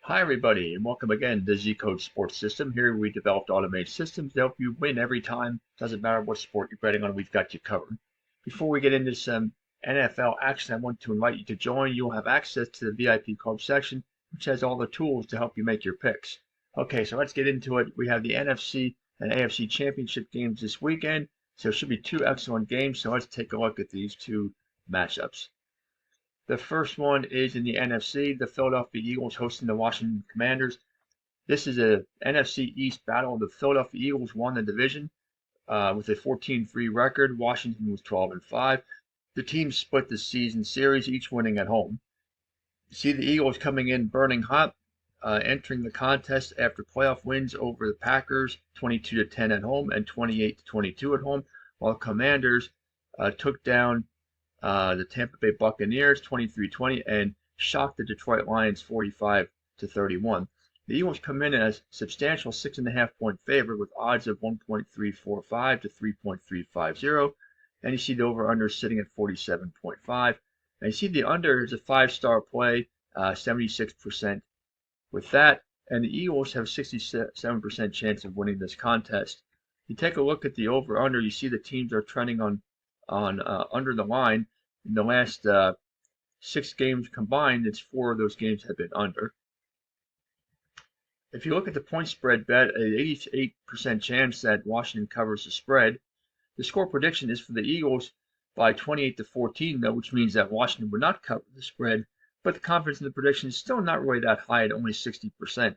Hi everybody, and welcome again to ZCode Sports System. Here we developed automated systems to help you win every time. Doesn't matter what sport you're betting on, we've got you covered. Before we get into some NFL action, I want to invite you to join. You'll have access to the VIP club section, which has all the tools to help you make your picks. Okay, so let's get into it. We have the NFC and AFC championship games this weekend, so it should be two excellent games. So let's take a look at these two matchups. The first one is in the NFC, the Philadelphia Eagles hosting the Washington Commanders. This is a NFC East battle. The Philadelphia Eagles won the division with a 14-3 record. Washington was 12-5. The teams split the season series, each winning at home. You see the Eagles coming in burning hot, entering the contest after playoff wins over the Packers 22-10 at home and 28-22 at home, while the Commanders took down the Tampa Bay Buccaneers 23-20 and shocked the Detroit Lions 45-31. The Eagles come in as substantial 6.5-point favorite with odds of 1.345 to 3.350, and you see the over/under sitting at 47.5. And you see the under is a 5-star play, 76% with that, and the Eagles have a 67% chance of winning this contest. You take a look at the over/under, you see the teams are trending on under the line. In the last 6 games combined, it's 4 of those games have been under. If you look at the point spread bet, an 88% chance that Washington covers the spread. The score prediction is for the Eagles by 28-14, though, which means that Washington would not cover the spread, but the confidence in the prediction is still not really that high at only 60%.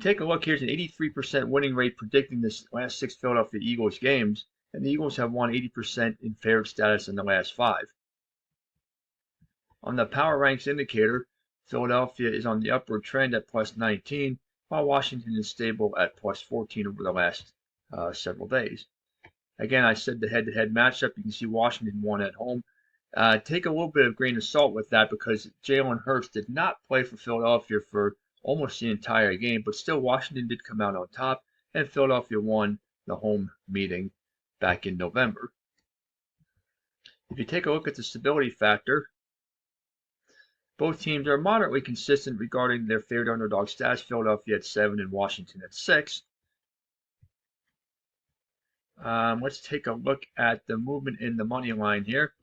Take a look, here's an 83% winning rate predicting this last 6 Philadelphia Eagles games, and the Eagles have won 80% in favorite status in the last 5. On the Power Ranks indicator, Philadelphia is on the upward trend at plus 19, while Washington is stable at plus 14 over the last several days. Again, I said the head-to-head matchup, you can see Washington won at home. Take a little bit of grain of salt with that because Jalen Hurts did not play for Philadelphia for almost the entire game, but still Washington did come out on top, and Philadelphia won the home meeting back in November. If you take a look at the stability factor, both teams are moderately consistent regarding their favored underdog status. Philadelphia at 7 and Washington at 6. Let's take a look at the movement in the money line here.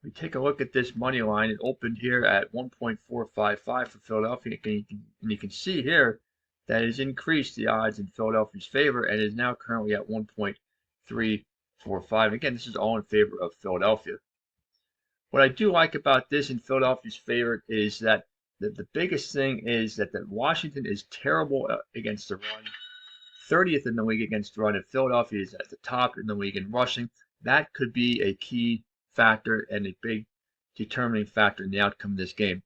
We take a look at this money line. It opened here at 1.455 for Philadelphia, and you can see here that it has increased the odds in Philadelphia's favor and is now currently at 1.345. Again, this is all in favor of Philadelphia. What I do like about this in Philadelphia's favor is that the biggest thing is that Washington is terrible against the run, 30th in the league against the run, and Philadelphia is at the top in the league in rushing. That could be a key factor and a big determining factor in the outcome of this game.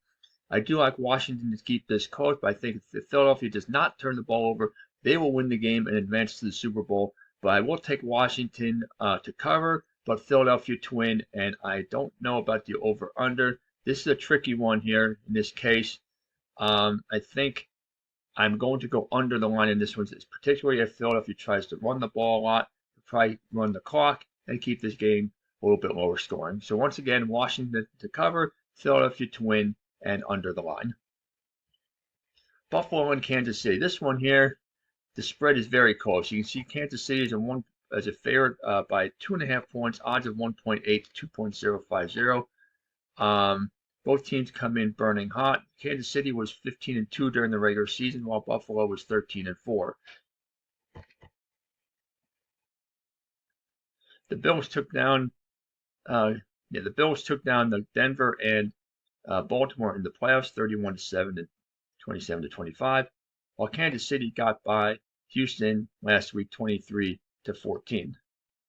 I do like Washington to keep this close, but I think if Philadelphia does not turn the ball over, they will win the game and advance to the Super Bowl. But I will take Washington to cover, but Philadelphia to win, and I don't know about the over/under. This is a tricky one here in this case. I think I'm going to go under the line in this one, particularly if Philadelphia tries to run the ball a lot, probably run the clock, and keep this game a little bit lower scoring. So once again, Washington to cover, Philadelphia to win, and under the line. Buffalo and Kansas City. This one here, the spread is very close. You can see Kansas City is a favorite by 2.5 points, odds of 1.8 to 2.050. Both teams come in burning hot. Kansas City was 15-2 during the regular season, while Buffalo was 13-4. The Bills took down the Denver and Baltimore in the playoffs, 31-7 and 27-25, while Kansas City got by Houston last week, 23-14.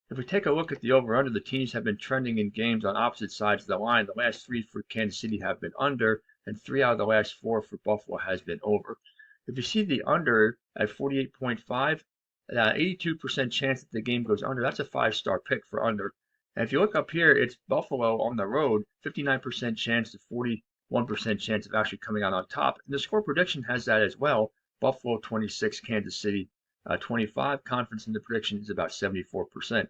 If we take a look at the over/under, the teams have been trending in games on opposite sides of the line. The last 3 for Kansas City have been under, and 3 out of the last 4 for Buffalo has been over. If you see the under at 48.5, 82% chance that the game goes under. That's a 5-star pick for under. And if you look up here, it's Buffalo on the road, 59% chance to 41% chance of actually coming out on top. And the score prediction has that as well. Buffalo 26, Kansas City 25. Confidence in the prediction is about 74%.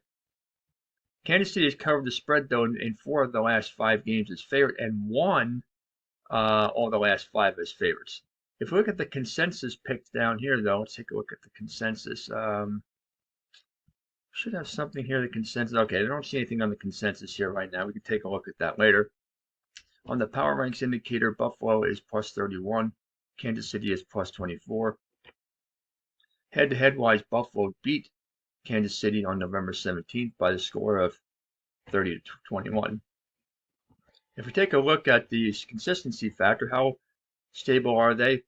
Kansas City has covered the spread, though, in 4 of the last 5 games as favorite and won all the last 5 as favorites. If we look at the consensus picks down here, though, let's take a look at the consensus. Should have something here, the consensus. Okay, I don't see anything on the consensus here right now. We can take a look at that later. On the Power Ranks indicator, Buffalo is plus 31. Kansas City is plus 24. Head-to-head wise, Buffalo beat Kansas City on November 17th by the score of 30 to 21. If we take a look at the consistency factor, how stable are they?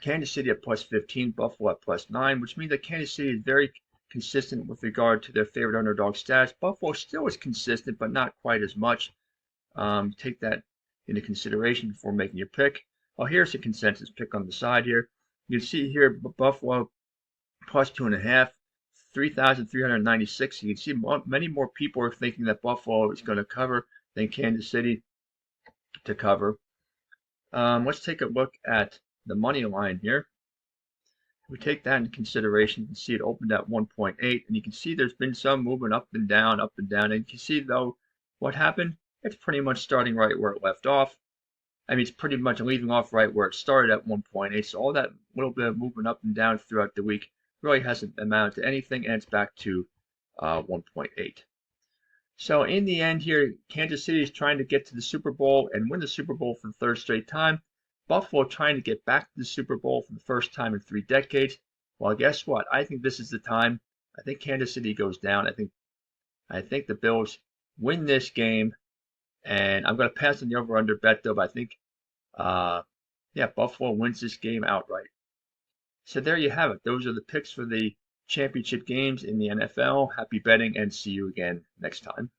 Kansas City at plus 15, Buffalo at plus 9, which means that Kansas City is very consistent with regard to their favorite underdog stats. Buffalo still is consistent, but not quite as much. Take that into consideration before making your pick. Oh, here's a consensus pick on the side here. You can see here Buffalo plus 2.5, 3,396. You can see many more people are thinking that Buffalo is going to cover than Kansas City to cover. Let's take a look at the money line here. If we take that into consideration, you can see it opened at 1.8, and you can see there's been some movement up and down, and you can see though what happened. It's pretty much starting right where it left off. I mean, it's pretty much leaving off right where it started at 1.8. So all that little bit of movement up and down throughout the week really hasn't amounted to anything, and it's back to 1.8. So in the end here, Kansas City is trying to get to the Super Bowl and win the Super Bowl for the third straight time. Buffalo trying to get back to the Super Bowl for the first time in 3 decades. Well, guess what? I think this is the time. I think Kansas City goes down. I think the Bills win this game, and I'm going to pass on the over/under bet though. But I think, yeah, Buffalo wins this game outright. So there you have it. Those are the picks for the championship games in the NFL. Happy betting, and see you again next time.